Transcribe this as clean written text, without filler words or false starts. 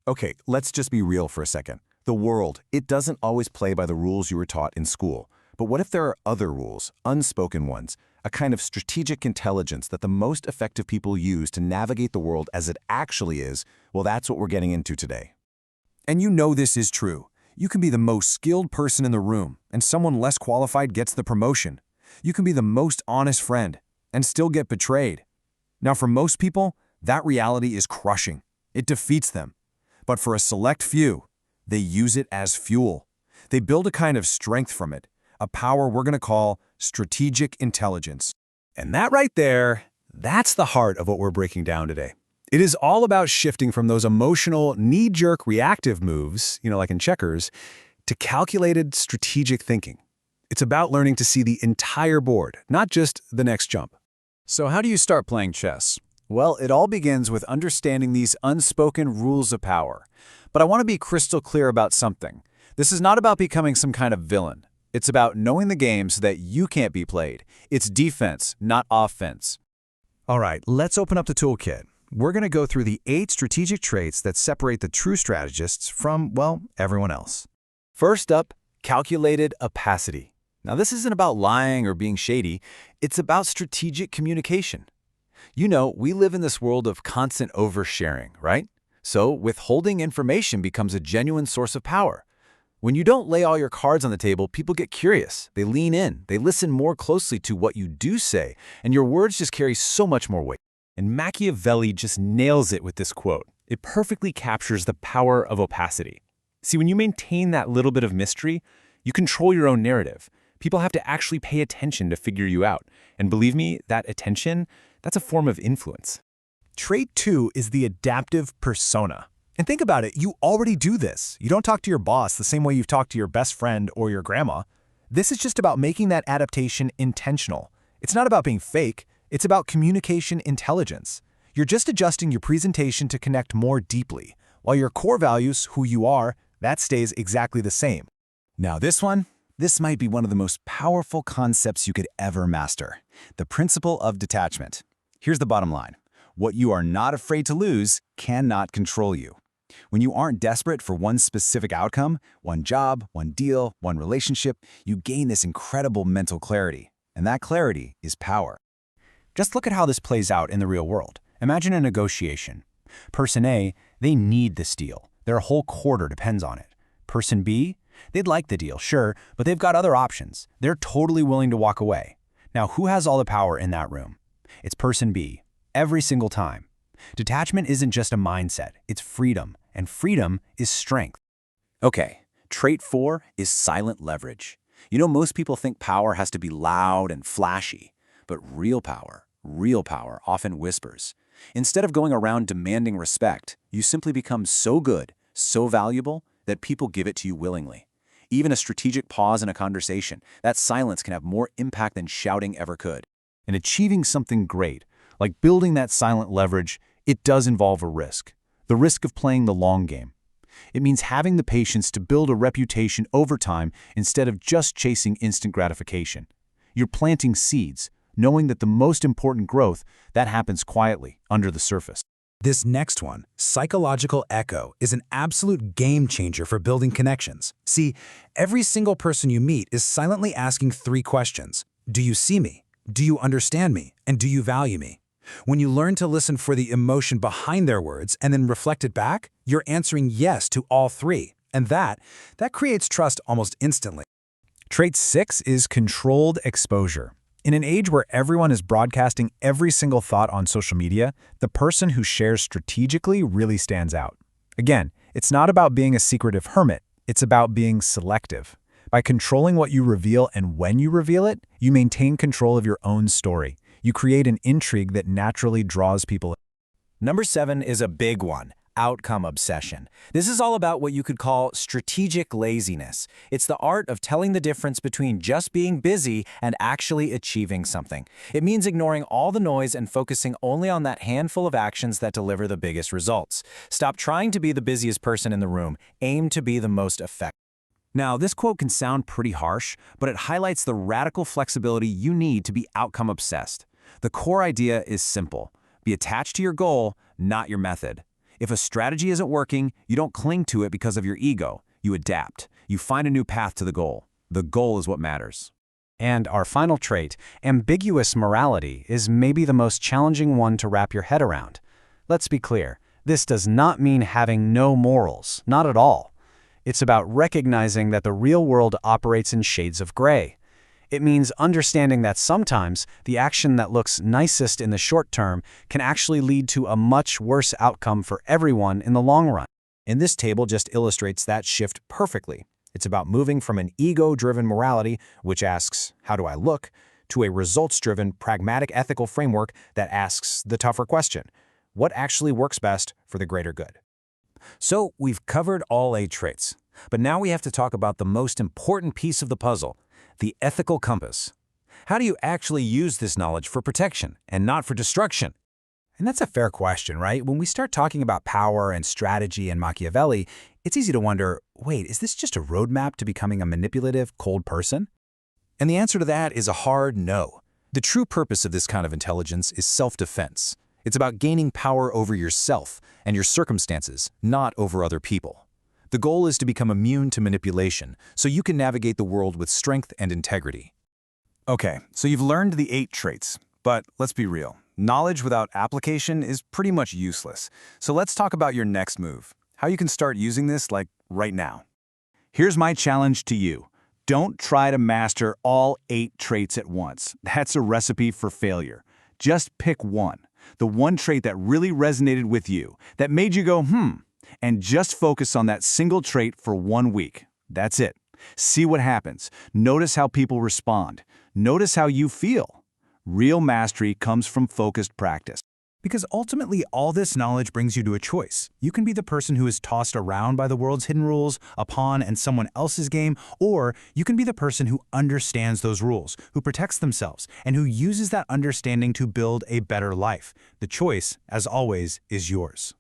Okay, let's just be real for a second. The world, it doesn't always play by the rules you were taught in school. But what if there are other rules, unspoken ones, a kind of strategic intelligence that the most effective people use to navigate the world as it actually is? Well, that's what we're getting into today. And you know this is true. You can be the most skilled person in the room, and someone less qualified gets the promotion. You can be the most honest friend, and still get betrayed. Now, for most people, that reality is crushing. It defeats them. But for a select few, they use it as fuel. They build a kind of strength from it, a power we're going to call strategic intelligence. And that right there, that's the heart of what we're breaking down today. It is all about shifting from those emotional, knee-jerk reactive moves, like in checkers, to calculated strategic thinking. It's about learning to see the entire board, not just the next jump. So how do you start playing chess? Well, it all begins with understanding these unspoken rules of power. But I want to be crystal clear about something. This is not about becoming some kind of villain. It's about knowing the game so that you can't be played. It's defense, not offense. All right, let's open up the toolkit. We're going to go through the 8 strategic traits that separate the true strategists from, well, everyone else. First up, calculated opacity. Now, this isn't about lying or being shady. It's about strategic communication. We live in this world of constant oversharing, right? So withholding information becomes a genuine source of power. When you don't lay all your cards on the table, people get curious. They lean in. They listen more closely to what you do say, and your words just carry so much more weight. And Machiavelli just nails it with this quote. It perfectly captures the power of opacity. See, when you maintain that little bit of mystery, you control your own narrative. People have to actually pay attention to figure you out. And believe me, that attention, that's a form of influence. Trait 2 is the adaptive persona. And think about it, you already do this. You don't talk to your boss the same way you've talked to your best friend or your grandma. This is just about making that adaptation intentional. It's not about being fake. It's about communication intelligence. You're just adjusting your presentation to connect more deeply, while your core values, who you are, that stays exactly the same. Now this might be one of the most powerful concepts you could ever master. The principle of detachment. Here's the bottom line. What you are not afraid to lose cannot control you. When you aren't desperate for one specific outcome, one job, one deal, one relationship, you gain this incredible mental clarity. And that clarity is power. Just look at how this plays out in the real world. Imagine a negotiation. Person A, they need this deal. Their whole quarter depends on it. Person B, they'd like the deal, sure, but they've got other options. They're totally willing to walk away. Now, who has all the power in that room? It's person B, every single time. Detachment isn't just a mindset, it's freedom, and freedom is strength. Okay, trait 4 is silent leverage. Most people think power has to be loud and flashy, but real power often whispers. Instead of going around demanding respect, you simply become so good, so valuable, that people give it to you willingly. Even a strategic pause in a conversation, that silence can have more impact than shouting ever could. And achieving something great, like building that silent leverage, it does involve a risk. The risk of playing the long game. It means having the patience to build a reputation over time instead of just chasing instant gratification. You're planting seeds, knowing that the most important growth, that happens quietly, under the surface. This next one, psychological echo, is an absolute game changer for building connections. See, every single person you meet is silently asking 3 questions. Do you see me? Do you understand me? And do you value me? When you learn to listen for the emotion behind their words and then reflect it back, you're answering yes to all 3. And that creates trust almost instantly. Trait 6 is controlled exposure. In an age where everyone is broadcasting every single thought on social media, the person who shares strategically really stands out. Again, it's not about being a secretive hermit, it's about being selective. By controlling what you reveal and when you reveal it, you maintain control of your own story. You create an intrigue that naturally draws people in. Number 7 is a big one. Outcome obsession. This is all about what you could call strategic laziness. It's the art of telling the difference between just being busy and actually achieving something. It means ignoring all the noise and focusing only on that handful of actions that deliver the biggest results. Stop trying to be the busiest person in the room. Aim to be the most effective. Now, this quote can sound pretty harsh, but it highlights the radical flexibility you need to be outcome obsessed. The core idea is simple. Be attached to your goal, not your method. If a strategy isn't working, you don't cling to it because of your ego. You adapt. You find a new path to the goal. The goal is what matters. And our final trait, ambiguous morality, is maybe the most challenging one to wrap your head around. Let's be clear, this does not mean having no morals, not at all. It's about recognizing that the real world operates in shades of gray. It means understanding that sometimes the action that looks nicest in the short term can actually lead to a much worse outcome for everyone in the long run. And this table just illustrates that shift perfectly. It's about moving from an ego-driven morality, which asks, how do I look, to a results-driven, pragmatic ethical framework that asks the tougher question, what actually works best for the greater good? So we've covered all 8 traits, but now we have to talk about the most important piece of the puzzle, the ethical compass. How do you actually use this knowledge for protection and not for destruction? And that's a fair question, right? When we start talking about power and strategy and Machiavelli, it's easy to wonder, wait, is this just a roadmap to becoming a manipulative, cold person? And the answer to that is a hard no. The true purpose of this kind of intelligence is self-defense. It's about gaining power over yourself and your circumstances, not over other people. The goal is to become immune to manipulation, so you can navigate the world with strength and integrity. Okay, so you've learned the 8 traits, but let's be real. Knowledge without application is pretty much useless. So let's talk about your next move, how you can start using this like right now. Here's my challenge to you. Don't try to master all 8 traits at once. That's a recipe for failure. Just pick one, the one trait that really resonated with you, that made you go, and just focus on that single trait for 1 week. That's it. See what happens. Notice how people respond. Notice how you feel. Real mastery comes from focused practice. Because ultimately, all this knowledge brings you to a choice. You can be the person who is tossed around by the world's hidden rules, a pawn in someone else's game, or you can be the person who understands those rules, who protects themselves, and who uses that understanding to build a better life. The choice, as always, is yours.